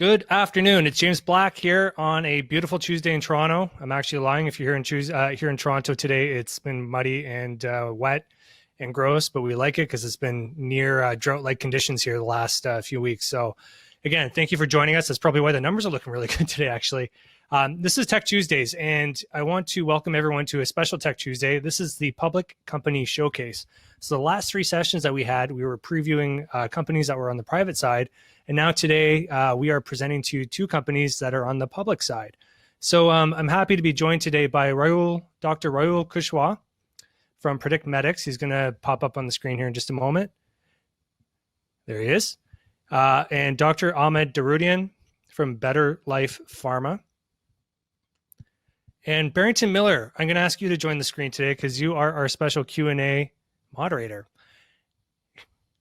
Good afternoon. It's James Black here on a beautiful Tuesday in Toronto. I'm actually lying. If you're here in Toronto today, it's been muddy and wet and gross, but we like it because it's been near drought-like conditions here the last few weeks. So again, thank you for joining us. That's probably why the numbers are looking really good today, actually. This is Tech Tuesdays, and I want to welcome everyone to a special Tech Tuesday. This is the Public Company Showcase. So the last three sessions that we had, we were previewing companies that were on the private side, and now today we are presenting to two companies that are on the public side. So I'm happy to be joined today by Dr. Rahul Kushwah from PredictMedix. He's going to pop up on the screen here in just a moment. There he is. And Dr. Ahmad Doroudian from BetterLife Pharma. And Barrington Miller, I'm going to ask you to join the screen today because you are our special Q&A moderator.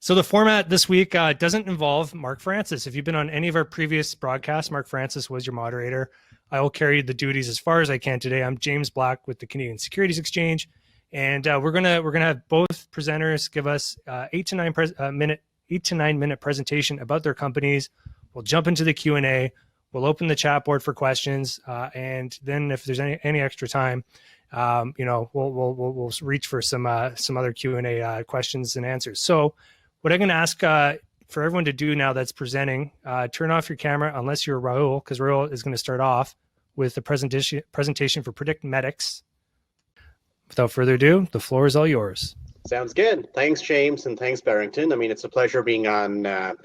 So the format this week doesn't involve Mark Francis. If you've been on any of our previous broadcasts, Mark Francis was your moderator. I will carry the duties as far as I can today. I'm James Black with the Canadian Securities Exchange, and we're gonna have both presenters give us 8 to 9 minute presentation about their companies. We'll jump into the Q&A. We'll open the chat board for questions, and then if there's any extra time, we'll reach for some other Q&A questions and answers. So what I'm going to ask for everyone to do now that's presenting, turn off your camera unless you're Rahul, because Rahul is going to start off with the presentation for PredictMedix. Without further ado, the floor is all yours. Sounds good. Thanks, James, and thanks, Barrington. I mean, it's a pleasure being on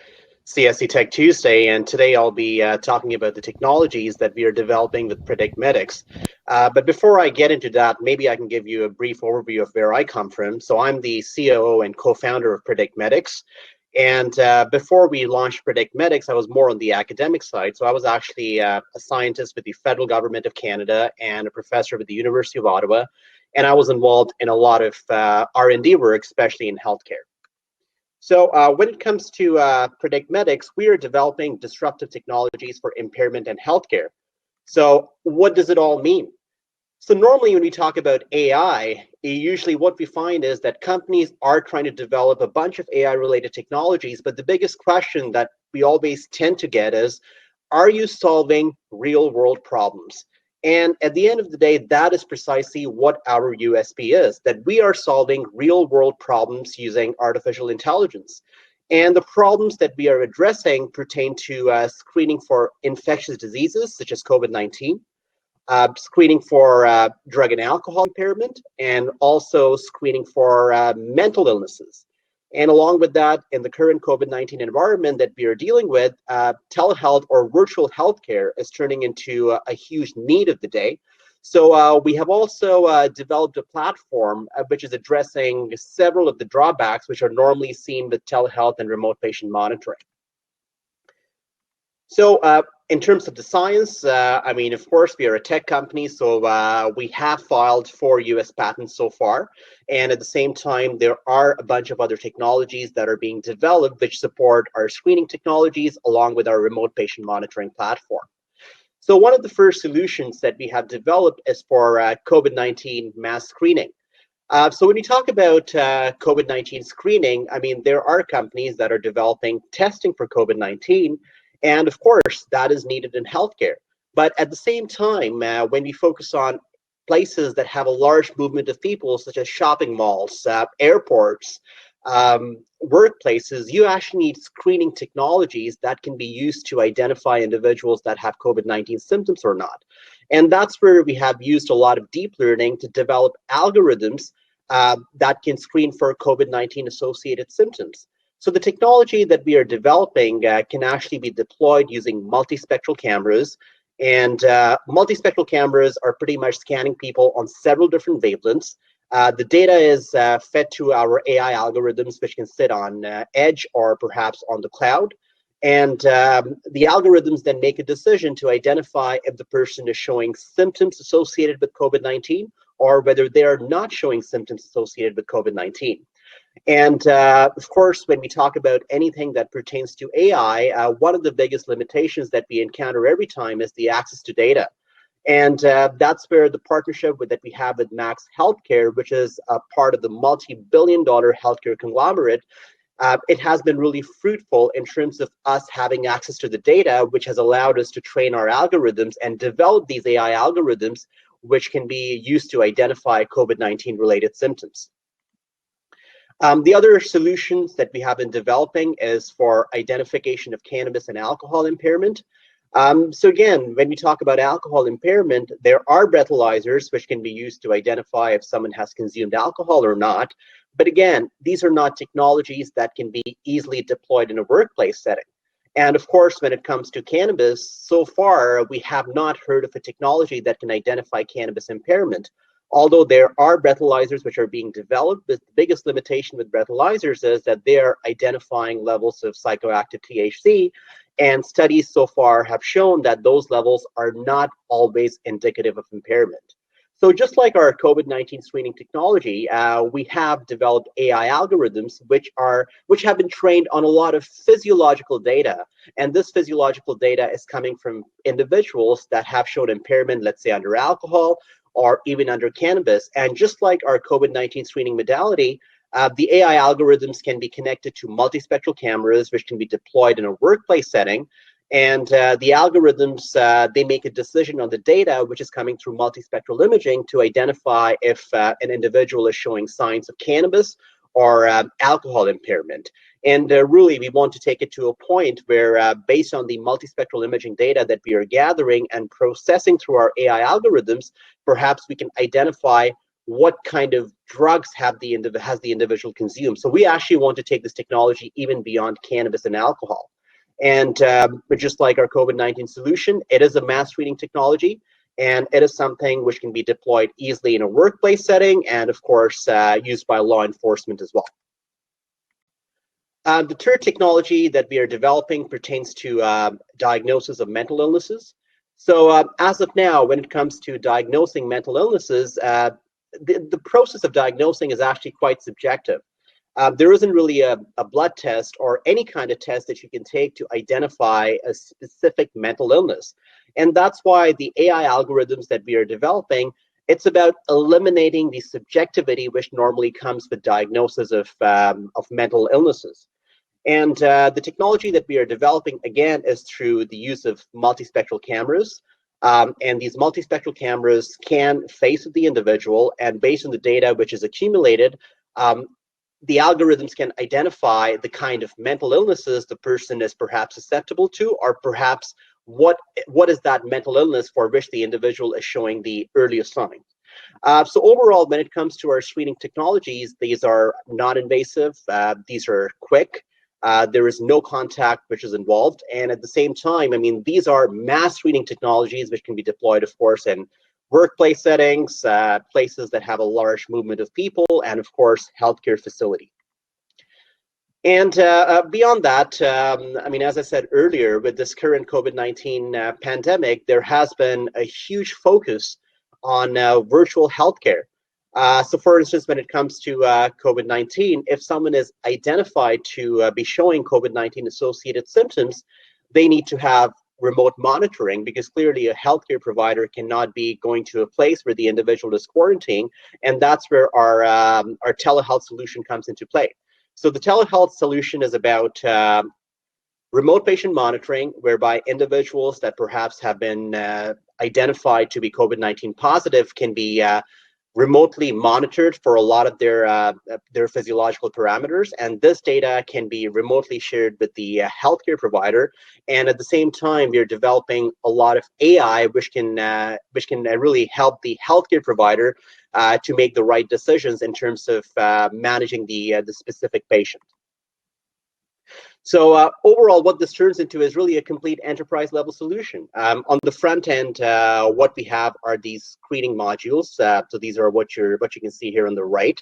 CSE Tech Tuesday, and today I'll be talking about the technologies that we are developing with PredictMedix. But before I get into that, maybe I can give you a brief overview of where I come from. So I'm the COO and co-founder of PredictMedix, and before we launched PredictMedix, I was more on the academic side. So I was actually a scientist with the federal government of Canada and a professor with the University of Ottawa, and I was involved in a lot of R&D work, especially in healthcare. So when it comes to PredictMedix, we are developing disruptive technologies for impairment and healthcare. So what does it all mean? So normally when we talk about AI, usually what we find is that companies are trying to develop a bunch of AI-related technologies, but the biggest question that we always tend to get is, are you solving real-world problems? And at the end of the day, that is precisely what our USP is, that we are solving real-world problems using artificial intelligence. And the problems that we are addressing pertain to screening for infectious diseases, such as COVID-19, screening for drug and alcohol impairment, and also screening for mental illnesses. And along with that, in the current COVID-19 environment that we are dealing with, telehealth or virtual healthcare is turning into a huge need of the day. So we have also developed a platform which is addressing several of the drawbacks which are normally seen with telehealth and remote patient monitoring. So in terms of the science, I mean, of course, we are a tech company, so we have filed 4 US patents so far. And at the same time, there are a bunch of other technologies that are being developed which support our screening technologies along with our remote patient monitoring platform. So one of the first solutions that we have developed is for COVID-19 mass screening. So when we talk about COVID-19 screening, I mean, there are companies that are developing testing for COVID-19. And of course, that is needed in healthcare. But at the same time, when we focus on places that have a large movement of people, such as shopping malls, airports, workplaces, you actually need screening technologies that can be used to identify individuals that have COVID-19 symptoms or not. And that's where we have used a lot of deep learning to develop algorithms that can screen for COVID-19 associated symptoms. So the technology that we are developing can actually be deployed using multispectral cameras. And multispectral cameras are pretty much scanning people on several different wavelengths. The data is fed to our AI algorithms, which can sit on edge or perhaps on the cloud. And the algorithms then make a decision to identify if the person is showing symptoms associated with COVID-19 or whether they are not showing symptoms associated with COVID-19. And of course, when we talk about anything that pertains to AI, one of the biggest limitations that we encounter every time is the access to data. And that's where the partnership that we have with Max Healthcare, which is a part of the multi-billion-dollar healthcare conglomerate, it has been really fruitful in terms of us having access to the data, which has allowed us to train our algorithms and develop these AI algorithms, which can be used to identify COVID-19 related symptoms. The other solutions that we have been developing is for identification of cannabis and alcohol impairment. So again, when we talk about alcohol impairment, there are breathalyzers which can be used to identify if someone has consumed alcohol or not. But again, these are not technologies that can be easily deployed in a workplace setting. And of course, when it comes to cannabis, so far, we have not heard of a technology that can identify cannabis impairment. Although there are breathalyzers which are being developed, the biggest limitation with breathalyzers is that they are identifying levels of psychoactive THC, and studies so far have shown that those levels are not always indicative of impairment. So just like our COVID-19 screening technology, we have developed AI algorithms which have been trained on a lot of physiological data. And this physiological data is coming from individuals that have shown impairment, let's say under alcohol, or even under cannabis. And just like our COVID-19 screening modality, the AI algorithms can be connected to multispectral cameras, which can be deployed in a workplace setting. And the algorithms, they make a decision on the data, which is coming through multispectral imaging, to identify if an individual is showing signs of cannabis or alcohol impairment. And really, we want to take it to a point where, based on the multispectral imaging data that we are gathering and processing through our AI algorithms, perhaps we can identify what kind of drugs has the individual consumed. So we actually want to take this technology even beyond cannabis and alcohol. And but just like our COVID-19 solution, it is a mass screening technology, and it is something which can be deployed easily in a workplace setting, and of course, used by law enforcement as well. The third technology that we are developing pertains to diagnosis of mental illnesses. So as of now, when it comes to diagnosing mental illnesses, the process of diagnosing is actually quite subjective. There isn't really a blood test or any kind of test that you can take to identify a specific mental illness. And that's why the AI algorithms that we are developing, it's about eliminating the subjectivity which normally comes with diagnosis of mental illnesses. And the technology that we are developing, again, is through the use of multispectral cameras. And these multispectral cameras can face the individual, and based on the data which is accumulated, the algorithms can identify the kind of mental illnesses the person is perhaps susceptible to, or perhaps what is that mental illness for which the individual is showing the earliest signs. So overall, when it comes to our screening technologies, these are non-invasive, these are quick, there is no contact which is involved, and at the same time, I mean, these are mass screening technologies which can be deployed, of course, in workplace settings, places that have a large movement of people, and of course, healthcare facility. And beyond that, I mean, as I said earlier, with this current COVID-19 pandemic, there has been a huge focus on virtual healthcare. So for instance, when it comes to COVID-19, if someone is identified to be showing COVID-19 associated symptoms, they need to have remote monitoring, because clearly a healthcare provider cannot be going to a place where the individual is quarantined, and that's where our telehealth solution comes into play. So the telehealth solution is about remote patient monitoring, whereby individuals that perhaps have been identified to be COVID-19 positive can be remotely monitored for a lot of their physiological parameters, and this data can be remotely shared with the healthcare provider. And at the same time, we're developing a lot of AI which can really help the healthcare provider to make the right decisions in terms of managing the specific patient. So overall, what this turns into is really a complete enterprise level solution. On the front end, what we have are these screening modules. So these are what you can see here on the right.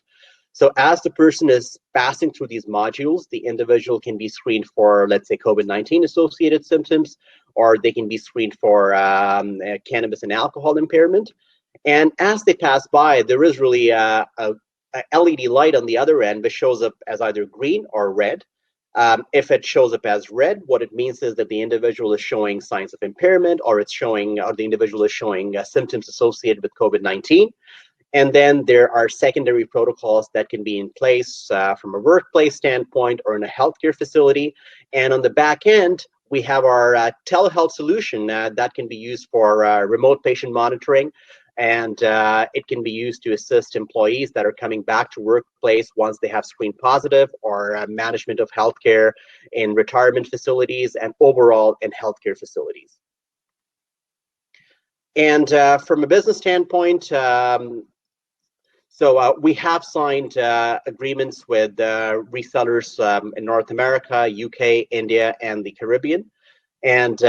So as the person is passing through these modules, the individual can be screened for, let's say, COVID-19 associated symptoms, or they can be screened for cannabis and alcohol impairment. And as they pass by, there is really a LED light on the other end which shows up as either green or red. If it shows up as red, what it means is that the individual is showing signs of impairment, or the individual is showing symptoms associated with COVID-19. And then there are secondary protocols that can be in place from a workplace standpoint or in a healthcare facility. And on the back end, we have our telehealth solution that can be used for remote patient monitoring. And it can be used to assist employees that are coming back to workplace once they have screened positive, or management of healthcare in retirement facilities and overall in healthcare facilities. And from a business standpoint, so we have signed agreements with resellers in North America, UK, India, and the Caribbean. And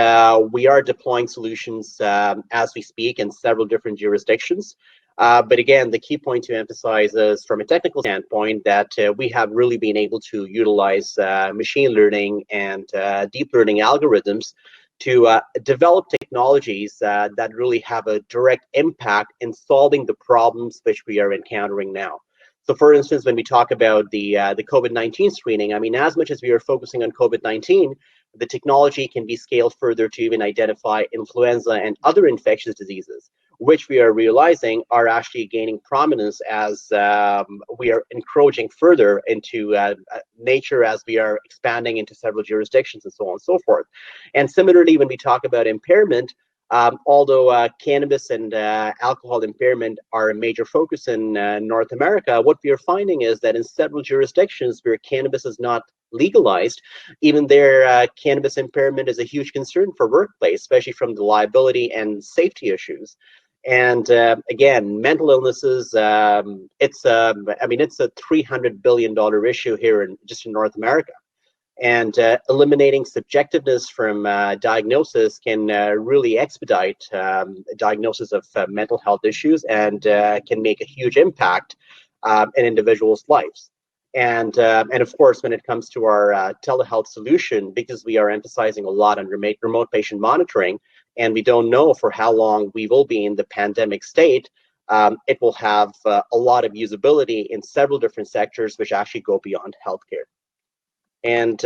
we are deploying solutions as we speak in several different jurisdictions. But again, the key point to emphasize is from a technical standpoint that we have really been able to utilize machine learning and deep learning algorithms to develop technologies that really have a direct impact in solving the problems which we are encountering now. So for instance, when we talk about the COVID-19 screening, I mean, as much as we are focusing on COVID-19, the technology can be scaled further to even identify influenza and other infectious diseases, which we are realizing are actually gaining prominence as we are encroaching further into nature, as we are expanding into several jurisdictions and so on and so forth. And similarly, when we talk about impairment, although cannabis and alcohol impairment are a major focus in North America, what we are finding is that in several jurisdictions where cannabis is not legalized, even there, cannabis impairment is a huge concern for workplace, especially from the liability and safety issues. And again, mental illnesses, I mean, it's a $300 billion issue here just in North America. And eliminating subjectiveness from diagnosis can really expedite diagnosis of mental health issues, and can make a huge impact in individuals' lives. And of course, when it comes to our telehealth solution, because we are emphasizing a lot on remote patient monitoring, and we don't know for how long we will be in the pandemic state, it will have a lot of usability in several different sectors, which actually go beyond healthcare. And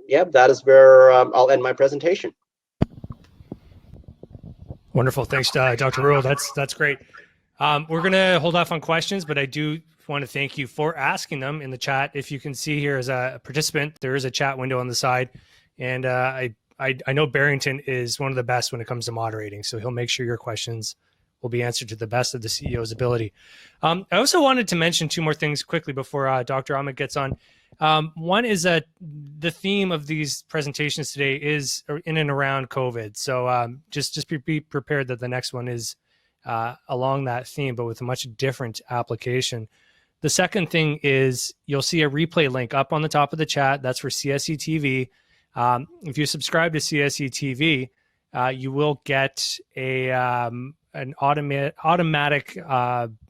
yeah, that is where I'll end my presentation. Wonderful. Thanks, Dr. Rahul. That's great. We're going to hold off on questions, but I do want to thank you for asking them in the chat. If you can see here as a participant, there is a chat window on the side. And I know Barrington is one of the best when it comes to moderating, so he'll make sure your questions will be answered to the best of the CEO's ability. I also wanted to mention two more things quickly before Dr. Ahmad gets on. One is that the theme of these presentations today is in and around COVID. So just be prepared that the next one is along that theme, but with a much different application. The second thing is you'll see a replay link up on the top of the chat. That's for CSE TV. If you subscribe to CSE TV, you will get an automatic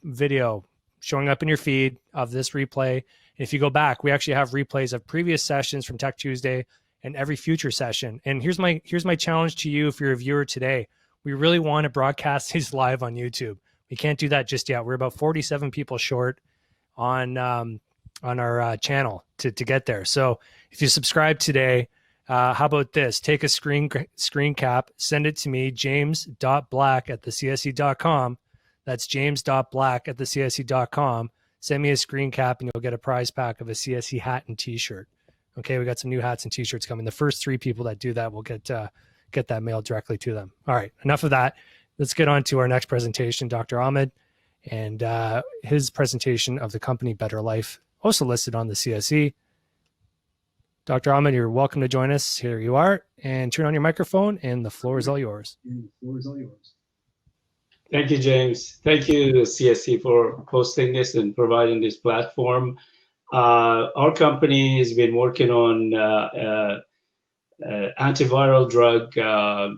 video showing up in your feed of this replay. If you go back, we actually have replays of previous sessions from Tech Tuesday and every future session. And here's my challenge to you if you're a viewer today. We really want to broadcast these live on YouTube. We can't do that just yet. We're about 47 people short on our channel to get there. So if you subscribe today, how about this? Take a screen cap, send it to me, james.black@thecse.com. That's james.black@thecse.com. Send me a screen cap and you'll get a prize pack of a CSE hat and t-shirt. Okay, we got some new hats and t-shirts coming. The first 3 people that do that will get that mailed directly to them. All right, enough of that. Let's get on to our next presentation, Dr. Ahmad, and his presentation of the company BetterLife, also listed on the CSE. Dr. Ahmad, you're welcome to join us. Here you are, and turn on your microphone, and the floor is all yours. Thank you, James. Thank you, CSE, for hosting this and providing this platform. Our company has been working on antiviral drug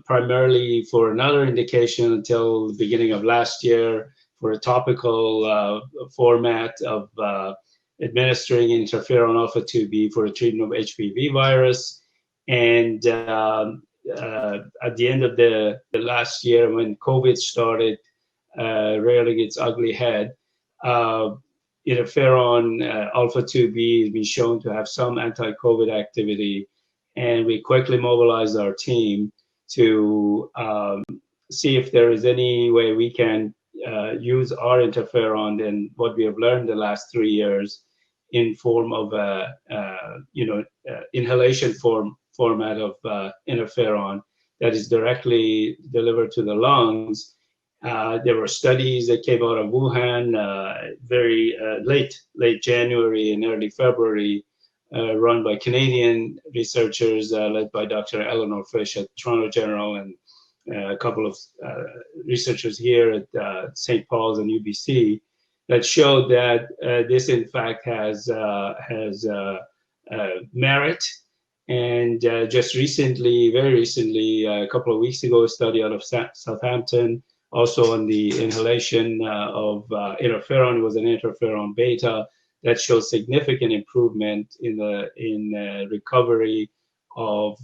primarily for another indication until the beginning of last year, for a topical format of administering interferon alpha 2b for the treatment of HPV virus. And at the end of the last year, when COVID started rearing its ugly head, interferon alpha 2b has been shown to have some anti-COVID activity, and we quickly mobilized our team to see if there is any way we can use our interferon than what we have learned the last 3 years in form of a inhalation format of interferon that is directly delivered to the lungs. There were studies that came out of Wuhan very late January and early February, run by Canadian researchers led by Dr. Eleanor Fish at Toronto General and a couple of researchers here at St. Paul's and UBC, that showed that this in fact has merit. And just recently, very recently, a couple of weeks ago, a study out of Southampton, also on the inhalation of interferon. It was an interferon beta that showed significant improvement in the recovery of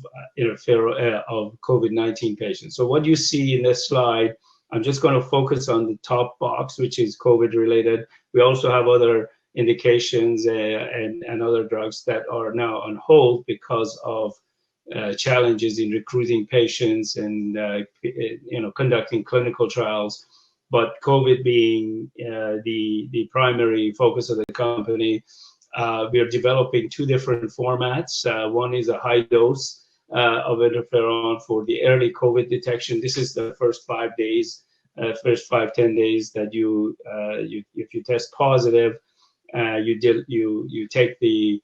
COVID-19 patients. So what you see in this slide, I'm just going to focus on the top box, which is COVID related. We also have other indications and other drugs that are now on hold because of challenges in recruiting patients and conducting clinical trials. But COVID being the primary focus of the company, we are developing two different formats. One is a high dose of interferon for the early COVID detection. This is the first 5 days, first 5-10 days that if you test positive, you take the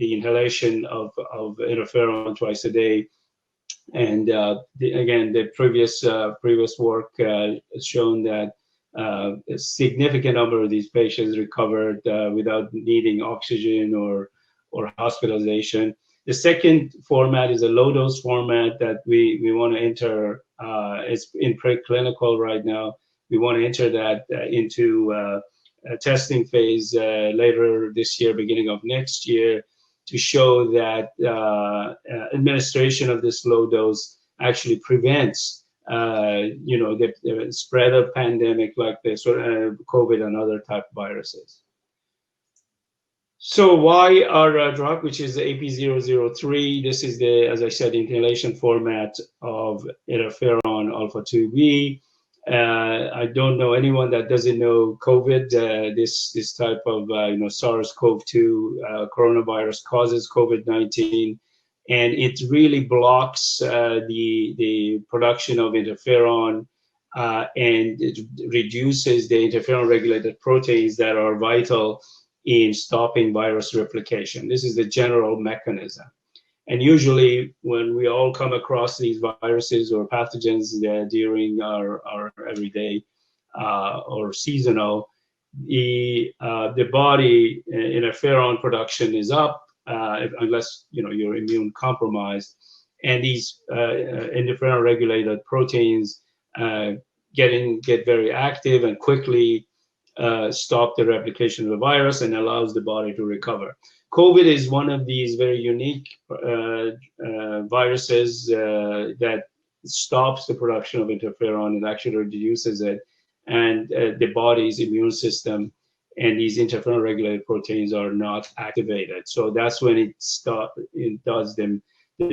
inhalation of interferon twice a day. And again, the previous work has shown that a significant number of these patients recovered without needing oxygen or hospitalization. The second format is a low dose format that we want to enter. It's in preclinical right now. We want to enter that into a testing phase later this year, beginning of next year, to show that administration of this low dose actually prevents the spread of pandemic like this, or COVID and other type of viruses. So why our drug, which is the AP003, this is the, as I said, inhalation format of interferon alpha-2b. I don't know anyone that doesn't know COVID. This type of SARS-CoV-2 coronavirus causes COVID-19, and it really blocks the production of interferon, and it reduces the interferon-regulated proteins that are vital in stopping virus replication. This is the general mechanism. And usually when we all come across these viruses or pathogens during our everyday or seasonal, the body interferon production is up unless you're immune compromised, and these interferon regulated proteins get very active and quickly stop the replication of the virus and allows the body to recover. COVID is one of these very unique viruses that stops the production of interferon and actually reduces it, and the body's immune system and these interferon regulated proteins are not activated. So that's when it does the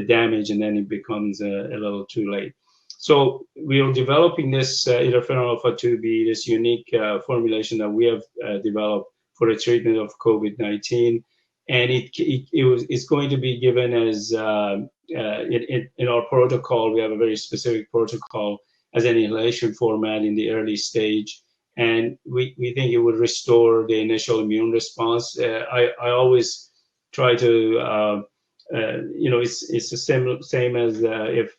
damage, and then it becomes a little too late. So we are developing this interferon alpha-2b, this unique formulation that we have developed for the treatment of COVID-19. And it's going to be given as, in our protocol, we have a very specific protocol as an inhalation format in the early stage. And we think it would restore the initial immune response. I always try to, it's the same as if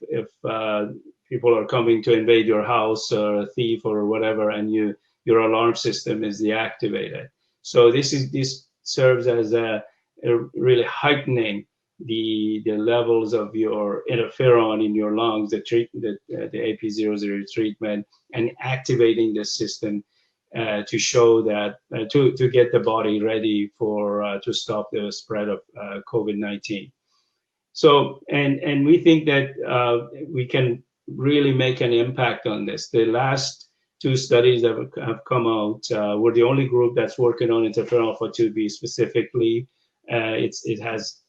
people are coming to invade your house, or a thief or whatever, and your alarm system is deactivated. So this serves as really heightening the levels of your interferon in your lungs, the AP003 treatment, and activating the system to show that to get the body ready to stop the spread of COVID-19. So and we think that we can really make an impact on this. The last two studies that have come out, we're the only group that's working on interferon alpha-2b specifically. It has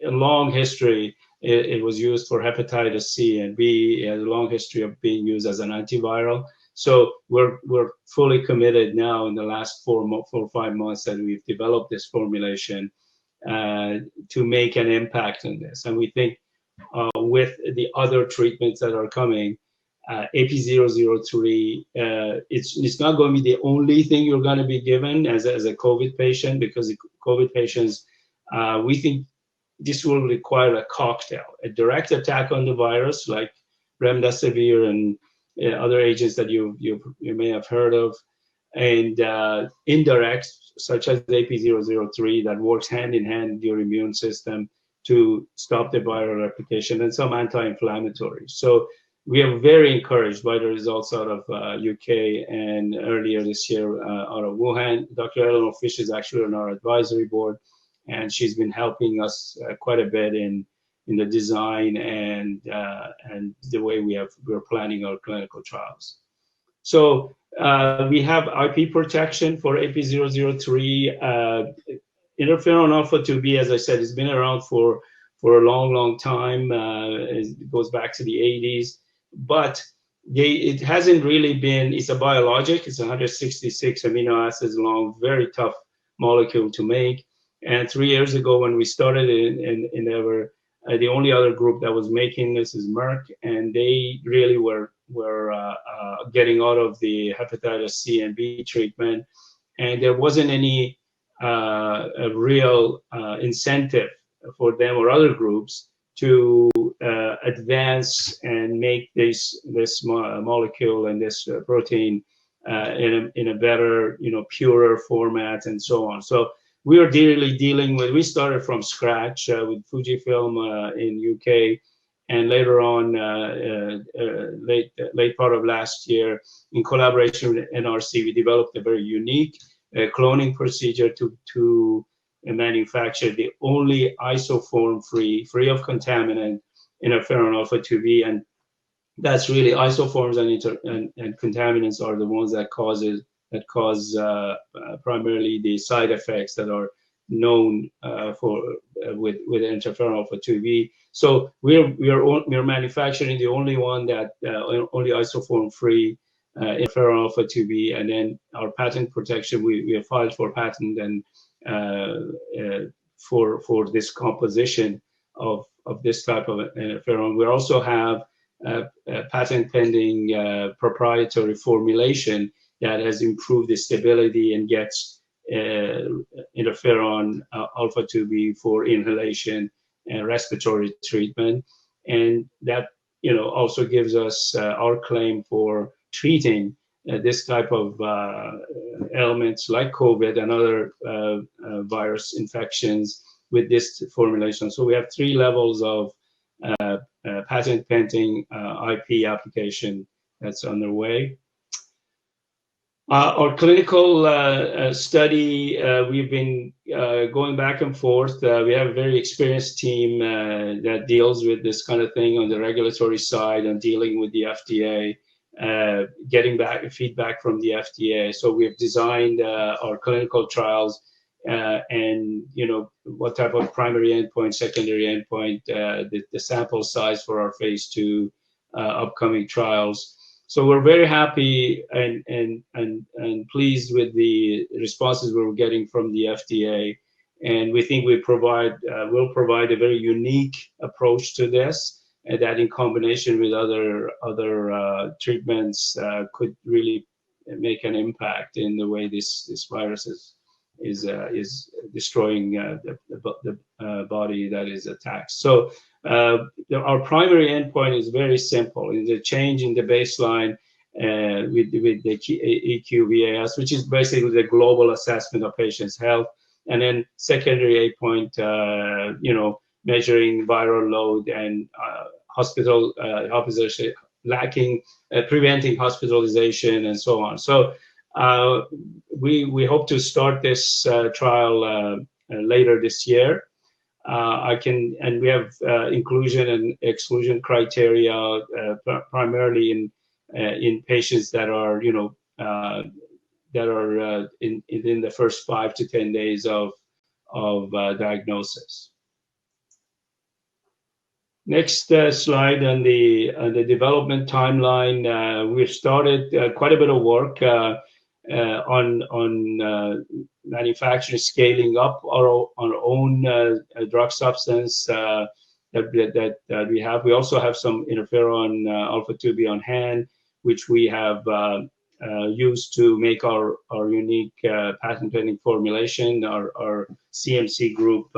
a long history. It was used for hepatitis C and B. It has a long history of being used as an antiviral. So we're fully committed now in the last 4 or 5 months that we've developed this formulation to make an impact on this. And we think with the other treatments that are coming, AP003, it's not going to be the only thing you're going to be given as a COVID patient, because the COVID patients, we think this will require a cocktail, a direct attack on the virus like remdesivir and other agents that you may have heard of, and indirect, such as AP003, that works hand in hand with your immune system to stop the viral replication, and some anti-inflammatories. So we are very encouraged by the results out of UK and earlier this year out of Wuhan. Dr. Eleanor Fish is actually on our advisory board, and she's been helping us quite a bit in the design and the way we're planning our clinical trials. So we have IP protection for AP003. Interferon alpha 2B, as I said, has been around for a long time. It goes back to the 80s, but it hasn't really been, it's a biologic, it's 166 amino acids long, very tough molecule to make. And 3 years ago when we started the only other group that was making this is Merck, and they really were getting out of the hepatitis C and B treatment, and there wasn't any a real incentive for them or other groups to advance and make this molecule and this protein in a better, purer format and so on. So we are dealing with, we started from scratch with Fujifilm in UK, and later on, late part of last year, in collaboration with NRC, we developed a very unique cloning procedure to manufacture the only isoform free of contaminant interferon alpha 2B, and that's really isoforms and contaminants are the ones that cause primarily the side effects that are known with interferon alpha 2B. So we're manufacturing the only one that only isoform free interferon alpha 2B, and then our patent protection, we have filed for patent and for this composition of this type of interferon. We also have a patent pending proprietary formulation that has improved the stability and gets interferon alpha 2B for inhalation and respiratory treatment, and that also gives us our claim for treating this type of ailments like COVID and other virus infections with this formulation. So we have 3 levels of patent pending IP application that's underway. Our clinical study, we've been going back and forth. We have a very experienced team that deals with this kind of thing on the regulatory side and dealing with the FDA, getting back feedback from the FDA. So we've designed our clinical trials and what type of primary endpoint, secondary endpoint, the sample size for our phase 2 upcoming trials. So we're very happy and pleased with the responses we're getting from the FDA, and we think will provide a very unique approach to this, and that in combination with other treatments could really make an impact in the way this virus is destroying the body that is attacked. So our primary endpoint is very simple: is a change in the baseline with the EQVAS, which is basically the global assessment of patients' health, and then secondary endpoint, measuring viral load and preventing hospitalization and so on. So we hope to start this trial later this year. We have inclusion and exclusion criteria primarily in patients that are in the first 5 to 10 days of diagnosis. Next slide on the development timeline. We've started quite a bit of work on manufacturing, scaling up our own drug substance that we have. We also have some interferon alpha 2b on hand, which we have used to make our unique patent pending formulation. Our CMC group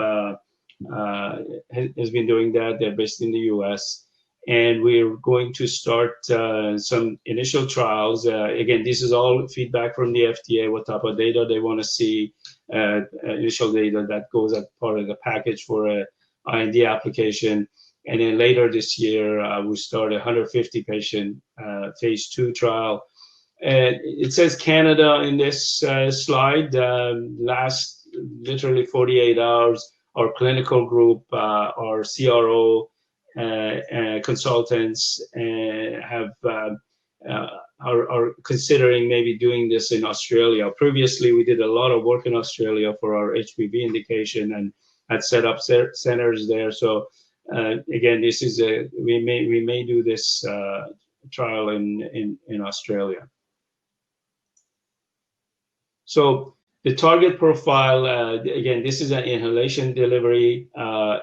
has been doing that. They're based in the US. And we're going to start some initial trials. Again, this is all feedback from the FDA, what type of data they want to see, initial data that goes as part of the package for a IND application. And then later this year, we start a 150 patient phase 2 trial. It says Canada in this slide. Last literally 48 hours, our clinical group, our CRO consultants are considering maybe doing this in Australia. Previously, we did a lot of work in Australia for our HPV indication and had set up centers there. So again, this is we may do this trial in Australia. So the target profile, again, this is an inhalation delivery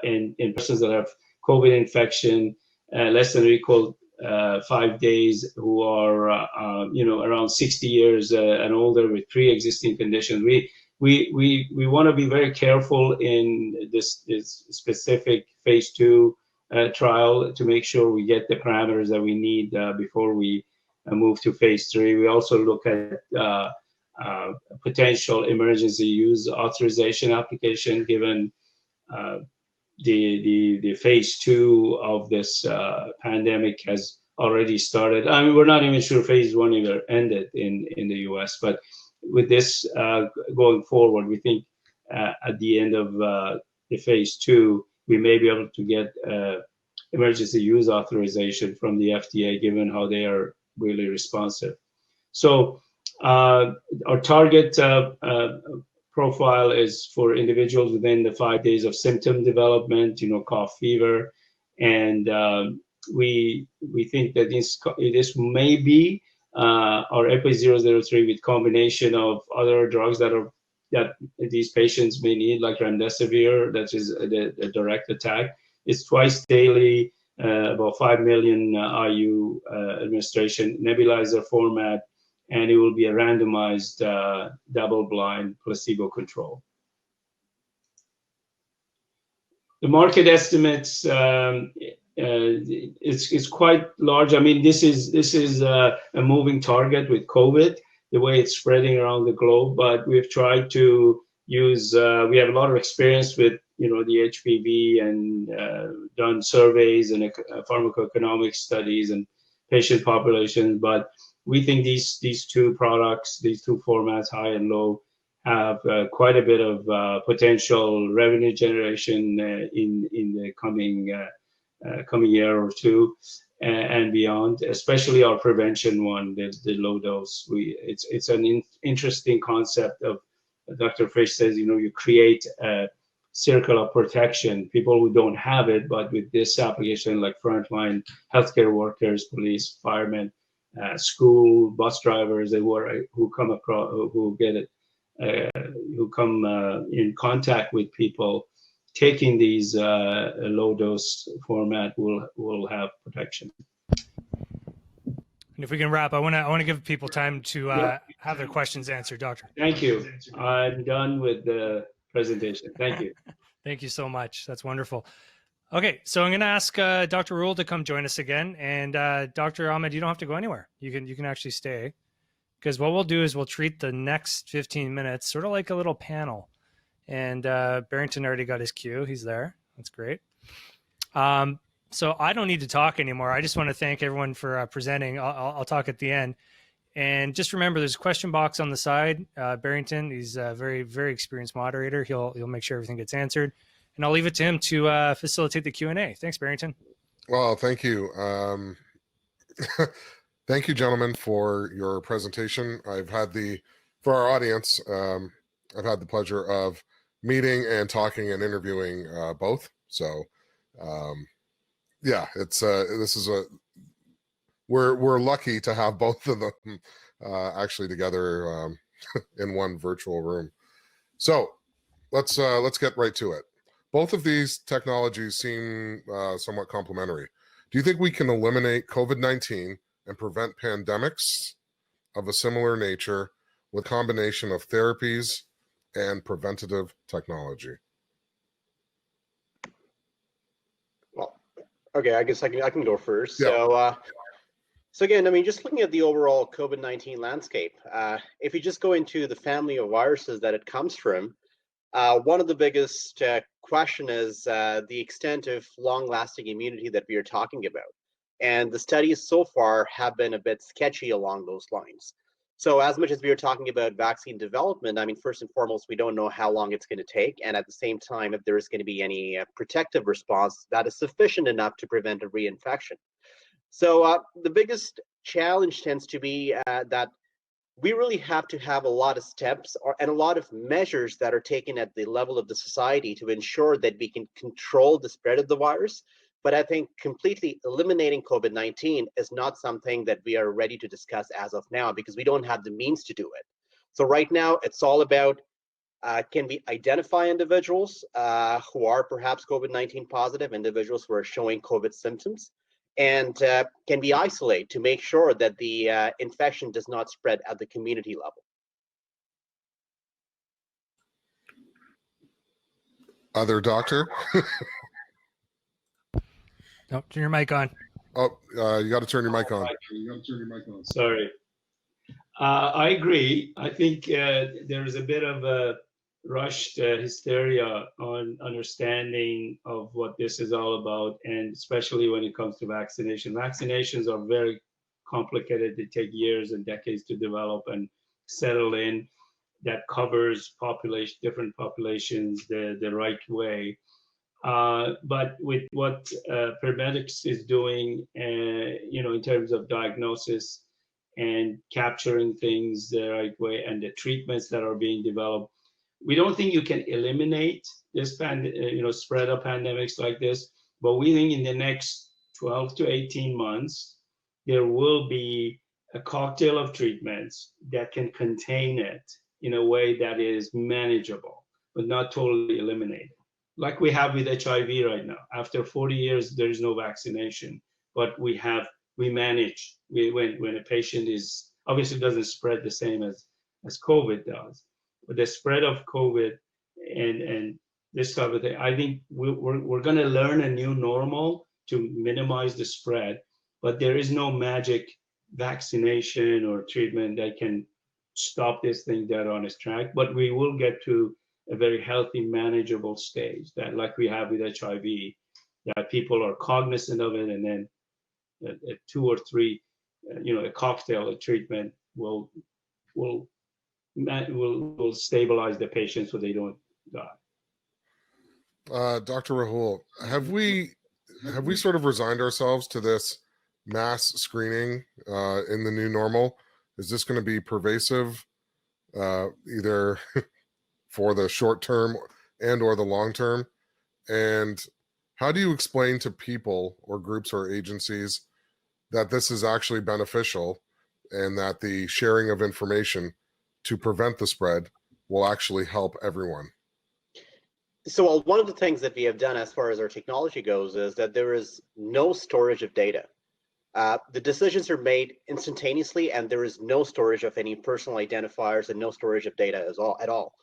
in persons that have COVID infection, less than or equal 5 days, who are around 60 years and older with pre-existing conditions. We want to be very careful in this specific phase 2 trial to make sure we get the parameters that we need before we move to phase 3. We also look at potential emergency use authorization application, given the phase 2 of this pandemic has already started. I mean, we're not even sure phase 1 even ended in the US, but with this going forward, we think at the end of the phase 2, we may be able to get emergency use authorization from the FDA, given how they are really responsive. So our target profile is for individuals within the 5 days of symptom development, cough, fever, and we think that this may be our EP003 with combination of other drugs that these patients may need, like remdesivir, that is the direct attack. It's twice daily, about 5 million IU administration, nebulizer format, and it will be a randomized double-blind placebo control. The market estimates, it's quite large. I mean, this is a moving target with COVID, the way it's spreading around the globe. But we've tried to use. We have a lot of experience with the HPV and done surveys and pharmacoeconomic studies and patient populations. But we think these two products, these two formats, high and low, have quite a bit of potential revenue generation in the coming year or two and beyond. Especially our prevention one, the low dose. It's an interesting concept of Dr. Fish says. You create a circle of protection. People who don't have it, but with this application, like frontline healthcare workers, police, firemen, school bus drivers, who come across, who get it, who come in contact with people taking these low dose format will have protection. And if we can wrap, I want to give people time to have their questions answered, Doctor. Thank you. I'm done with the presentation. Thank you. Thank you so much. That's wonderful. Okay, so I'm going to ask Dr. Rahul to come join us again. And Dr. Ahmad, you don't have to go anywhere. You can actually stay, because what we'll do is we'll treat the next 15 minutes sort of like a little panel. And Barrington already got his cue. He's there. That's great. So I don't need to talk anymore. I just want to thank everyone for presenting. I'll talk at the end. And just remember, there's a question box on the side. Barrington, he's a very, very experienced moderator. He'll make sure everything gets answered. And I'll leave it to him to facilitate the Q&A. Thanks, Barrington. Well, thank you. Thank you, gentlemen, for your presentation. For our audience, I've had the pleasure of meeting and talking and interviewing both. So Yeah, it's this is a we're lucky to have both of them actually together in one virtual room. So let's get right to it. Both of these technologies seem somewhat complementary. Do you think we can eliminate COVID-19 and prevent pandemics of a similar nature with a combination of therapies and preventative technology? Well, okay, I guess I can go first. Yeah. So again, I mean, just looking at the overall COVID-19 landscape, if you just go into the family of viruses that it comes from, one of the biggest question is the extent of long-lasting immunity that we are talking about. And the studies so far have been a bit sketchy along those lines. So as much as we are talking about vaccine development, I mean, first and foremost, we don't know how long it's going to take. And at the same time, if there is going to be any protective response that is sufficient enough to prevent a reinfection. So the biggest challenge tends to be that we really have to have a lot of steps and a lot of measures that are taken at the level of the society to ensure that we can control the spread of the virus. But I think completely eliminating COVID-19 is not something that we are ready to discuss as of now because we don't have the means to do it. So right now, it's all about can we identify individuals who are perhaps COVID-19 positive, individuals who are showing COVID symptoms, and can we isolate to make sure that the infection does not spread at the community level? Other doctor? No, turn your mic on. Oh, you got to turn your mic on. Sorry. I agree. I think there is a bit of a rushed hysteria on understanding of what this is all about, and especially when it comes to vaccination. Vaccinations are very complicated. They take years and decades to develop and settle in. That covers different populations the right way. But with what PredictMedix is doing, in terms of diagnosis and capturing things the right way, and the treatments that are being developed, we don't think you can eliminate this spread of pandemics like this. But we think in the next 12 to 18 months, there will be a cocktail of treatments that can contain it in a way that is manageable, but not totally eliminated. Like we have with HIV right now. After 40 years, there is no vaccination, but we manage. When a patient is, obviously doesn't spread the same as COVID does, but the spread of COVID and this type of thing, I think we're going to learn a new normal to minimize the spread, but there is no magic vaccination or treatment that can stop this thing dead on its track. But we will get to a very healthy, manageable stage that, like we have with HIV, that people are cognizant of it, and then a 2 or 3, a cocktail of treatment will stabilize the patient so they don't die. Dr. Rahul, have we sort of resigned ourselves to this mass screening in the new normal? Is this going to be pervasive, either for the short term and or the long term? And how do you explain to people or groups or agencies that this is actually beneficial and that the sharing of information to prevent the spread will actually help everyone? So one of the things that we have done as far as our technology goes is that there is no storage of data. The decisions are made instantaneously, and there is no storage of any personal identifiers and no storage of data at all.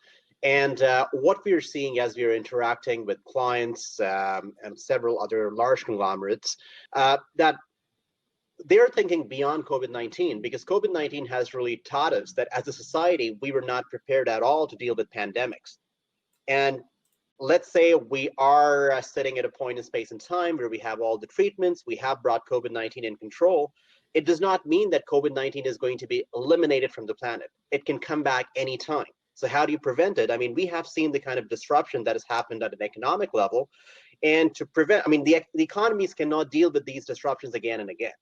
And what we are seeing as we are interacting with clients and several other large conglomerates, that they're thinking beyond COVID-19, because COVID-19 has really taught us that as a society, we were not prepared at all to deal with pandemics. And let's say we are sitting at a point in space and time where we have all the treatments, we have brought COVID-19 in control. It does not mean that COVID-19 is going to be eliminated from the planet. It can come back anytime. So how do you prevent it? I mean, we have seen the kind of disruption that has happened at an economic level. And to prevent, I mean, the economies cannot deal with these disruptions again and again.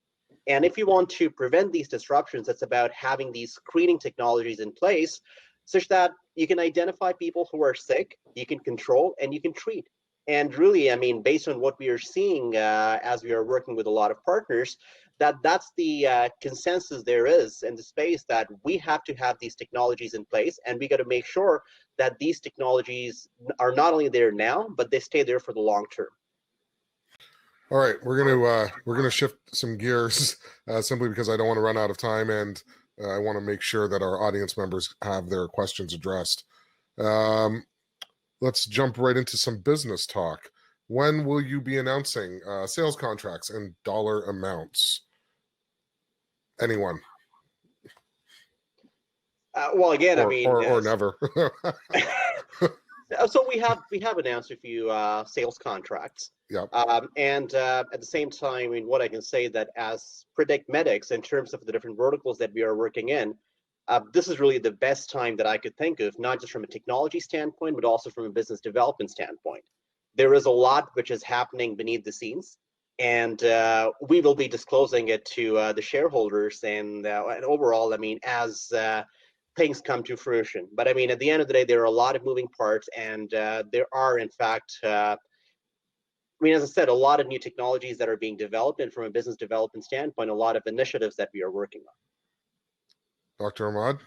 And if you want to prevent these disruptions, it's about having these screening technologies in place such that you can identify people who are sick, you can control, and you can treat. And really, I mean, based on what we are seeing as we are working with a lot of partners, that's the consensus there is in the space, that we have to have these technologies in place, and we got to make sure that these technologies are not only there now, but they stay there for the long term. All right, we're gonna shift some gears simply because I don't want to run out of time, and I want to make sure that our audience members have their questions addressed. Let's jump right into some business talk. When will you be announcing sales contracts and dollar amounts? Anyone? Well, again, or, I mean, or never. So we have announced a few sales contracts. Yep. And at the same time, I mean, what I can say that as PredictMedix, in terms of the different verticals that we are working in, this is really the best time that I could think of, not just from a technology standpoint, but also from a business development standpoint. There is a lot which is happening beneath the scenes, and we will be disclosing it to the shareholders and overall, I mean, as things come to fruition. But I mean, at the end of the day, there are a lot of moving parts, and there are, in fact, I mean, as I said, a lot of new technologies that are being developed, and from a business development standpoint, a lot of initiatives that we are working on. Dr. Ahmad?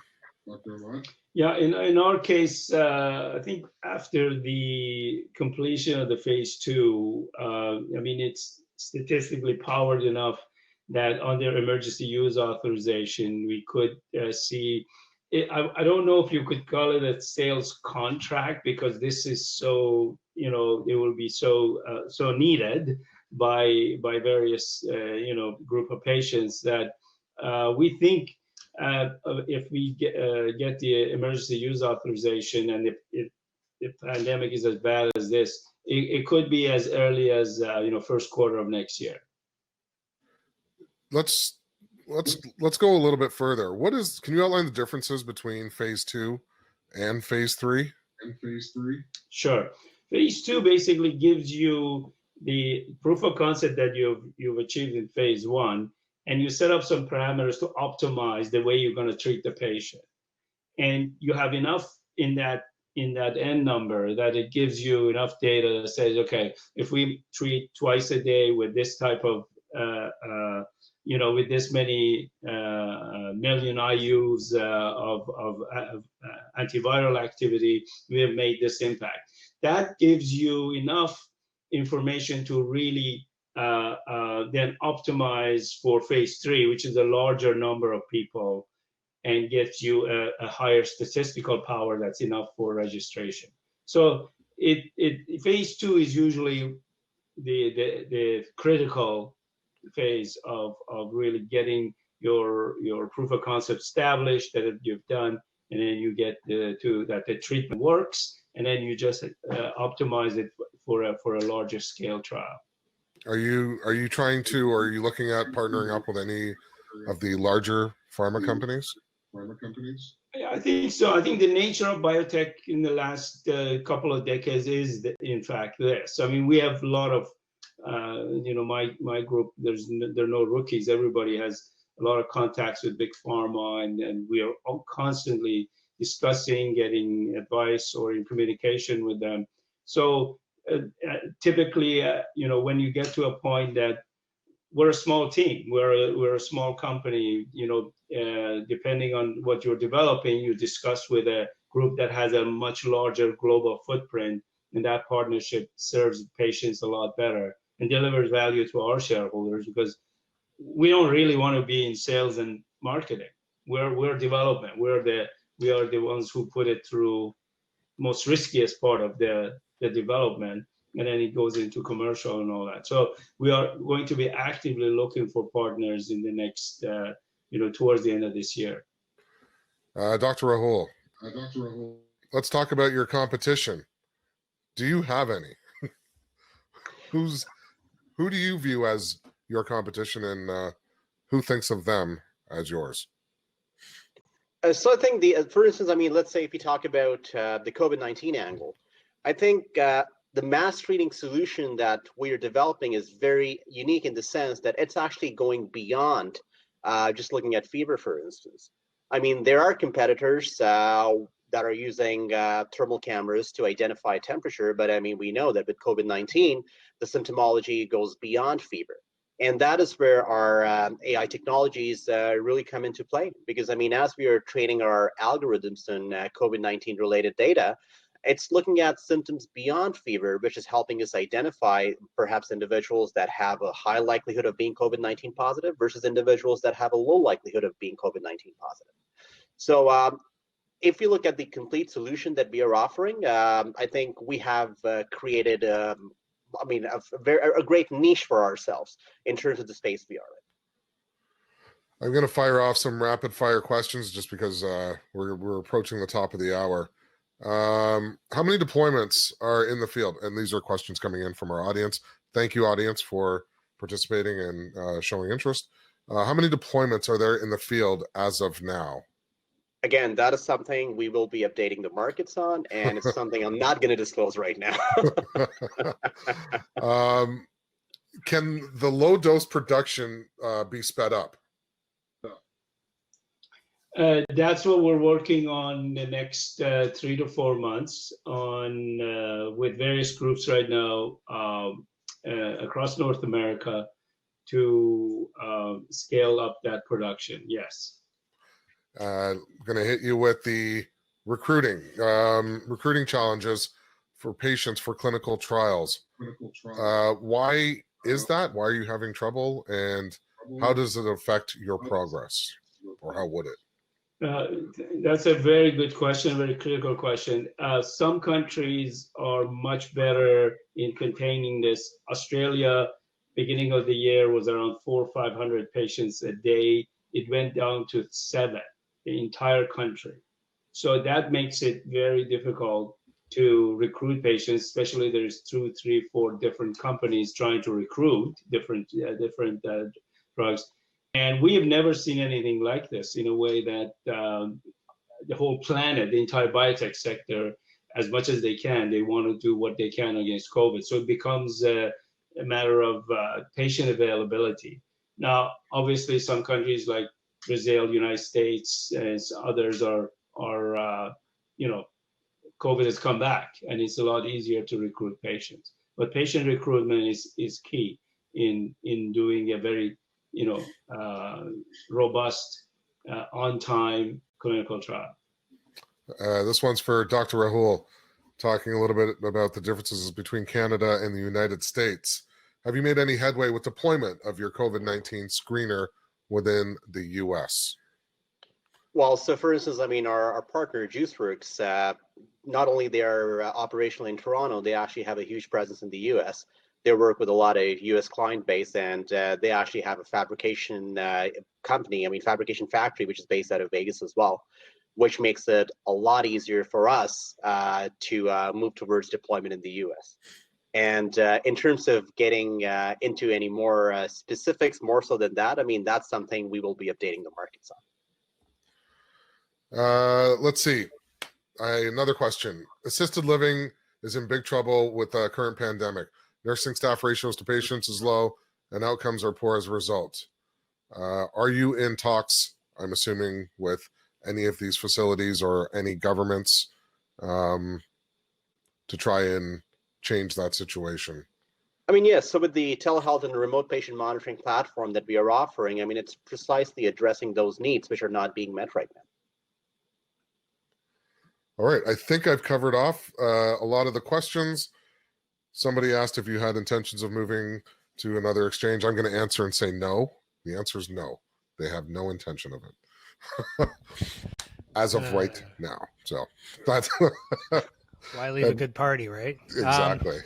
Yeah, in our case, I think after the completion of the phase 2, I mean, it's statistically powered enough that under emergency use authorization, we could see it. I don't know if you could call it a sales contract, because this is so, you know, it will be so needed by various group of patients that we think if we get the emergency use authorization, and if the pandemic is as bad as this, it could be as early as first quarter of next year. Let's go a little bit further. Can you outline the differences between phase 2 and phase 3? Sure. Phase 2 basically gives you the proof of concept that you've achieved in phase 1, and you set up some parameters to optimize the way you're going to treat the patient. And you have enough in that end number that it gives you enough data that says, okay, if we treat twice a day with this type of with this many million IUs of antiviral activity, we have made this impact. That gives you enough information to really then optimize for phase 3, which is a larger number of people, and gets you a higher statistical power that's enough for registration. So phase 2 is usually the critical phase of really getting your proof of concept established, that you've done, and then you get that the treatment works, and then you just optimize it for a larger scale trial. Are you trying to, or are you looking at partnering up with any of the larger pharma companies? Yeah, I think so. I think the nature of biotech in the last couple of decades is, in fact, this. I mean, we have a lot of, my group, there are no rookies. Everybody has a lot of contacts with big pharma, and we are all constantly discussing, getting advice, or in communication with them. So typically, when you get to a point that we're a small team, we're a small company, depending on what you're developing, you discuss with a group that has a much larger global footprint, and that partnership serves patients a lot better and delivers value to our shareholders, because we don't really want to be in sales and marketing. We're development. We are the ones who put it through most riskiest part of the development, and then it goes into commercial and all that. So we are going to be actively looking for partners in the next, towards the end of this year. Dr. Rahul, let's talk about your competition. Do you have any? Who do you view as your competition, and who thinks of them as yours? So I think for instance, I mean, let's say if you talk about the COVID-19 angle, I think the mass treating solution that we're developing is very unique in the sense that it's actually going beyond just looking at fever, for instance. I mean, there are competitors that that are using thermal cameras to identify temperature. But I mean, we know that with COVID-19, the symptomology goes beyond fever. And that is where our AI technologies really come into play. Because, I mean, as we are training our algorithms on COVID-19 related data, it's looking at symptoms beyond fever, which is helping us identify perhaps individuals that have a high likelihood of being COVID-19 positive versus individuals that have a low likelihood of being COVID-19 positive. So if you look at the complete solution that we are offering, I think we have created a great niche for ourselves in terms of the space we are in. I'm going to fire off some rapid fire questions just because we're approaching the top of the hour. How many deployments are in the field? And these are questions coming in from our audience. Thank you, audience, for participating and showing interest. How many deployments are there in the field as of now? Again, that is something we will be updating the markets on, and it's something I'm not going to disclose right now. Can the low dose production be sped up? That's what we're working on the next 3 to 4 months on with various groups right now across North America to scale up that production. Yes. I'm going to hit you with the recruiting challenges for patients for clinical trials. Why is that? Why are you having trouble? And how does it affect your progress? Or how would it? That's a very good question, very critical question. Some countries are much better in containing this. Australia, beginning of the year, was around 400 or 500 patients a day. It went down to 7, the entire country. So that makes it very difficult to recruit patients, especially there's 2, 3, 4 different companies trying to recruit different drugs. And we have never seen anything like this in a way that the whole planet, the entire biotech sector, as much as they can, they want to do what they can against COVID. So it becomes a matter of patient availability. Now, obviously, some countries like Brazil, United States, and others are COVID has come back, and it's a lot easier to recruit patients. But patient recruitment is key in doing a very robust, on-time clinical trial. This one's for Dr. Rahul, talking a little bit about the differences between Canada and the United States. Have you made any headway with deployment of your COVID-19 screener within the U.S.? Well, so for instance, I mean, our partner JuiceWorks, not only they are operational in Toronto, they actually have a huge presence in the U.S. They work with a lot of U.S. client base, and they actually have a fabrication fabrication factory, which is based out of Vegas as well, which makes it a lot easier for us to move towards deployment in the U.S. And in terms of getting into any more specifics, more so than that, I mean, that's something we will be updating the markets on. Let's see. Another question. Assisted living is in big trouble with the current pandemic. Nursing staff ratios to patients is low, and outcomes are poor as a result. Are you in talks, I'm assuming, with any of these facilities or any governments to try and change that situation? I mean, yes. So with the telehealth and remote patient monitoring platform that we are offering, I mean, it's precisely addressing those needs which are not being met right now. All right. I think I've covered off a lot of the questions. Somebody asked if you had intentions of moving to another exchange. I'm going to answer and say no. The answer is no. They have no intention of it as of right now. So that's why leave a good party, right? Exactly.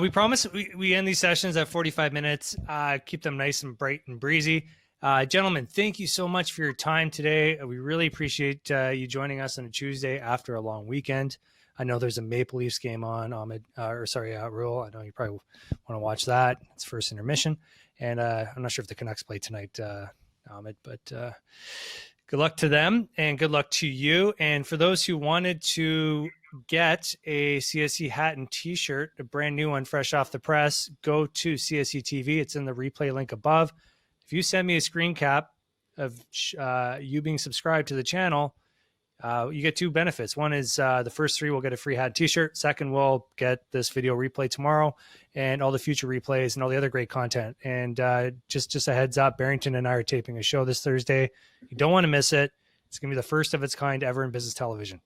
We promise we end these sessions at 45 minutes. Keep them nice and bright and breezy. Gentlemen, thank you so much for your time today. We really appreciate you joining us on a Tuesday after a long weekend. I know there's a Maple Leafs game on, Rahul. I know you probably want to watch that. It's first intermission. And I'm not sure if the Canucks play tonight, Ahmad, but good luck to them and good luck to you. And for those who wanted to get a CSE hat and t-shirt, a brand new one fresh off the press, go to CSE TV. It's in the replay link above. If you send me a screen cap of you being subscribed to the channel, you get two benefits. One is the first three will get a free hat t-shirt. Second, we'll get this video replay tomorrow and all the future replays and all the other great content. And just a heads up, Barrington and I are taping a show this Thursday. You don't want to miss it. It's going to be the first of its kind ever in business television.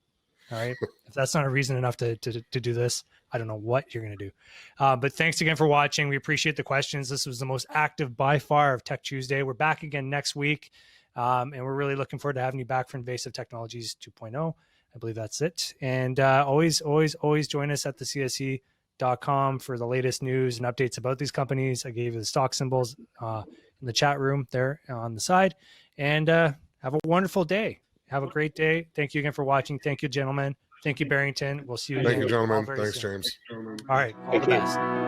All right. If that's not a reason enough to do this, I don't know what you're going to do. But thanks again for watching. We appreciate the questions. This was the most active by far of Tech Tuesday. We're back again next week. And we're really looking forward to having you back for Invasive Technologies 2.0. I believe that's it. And always join us at the CSE.com for the latest news and updates about these companies. I gave you the stock symbols in the chat room there on the side. And have a wonderful day. Have a great day. Thank you again for watching. Thank you, gentlemen. Thank you, Barrington. We'll see you. Thank you, gentlemen. very Thanks, soon. James. All right. All the best.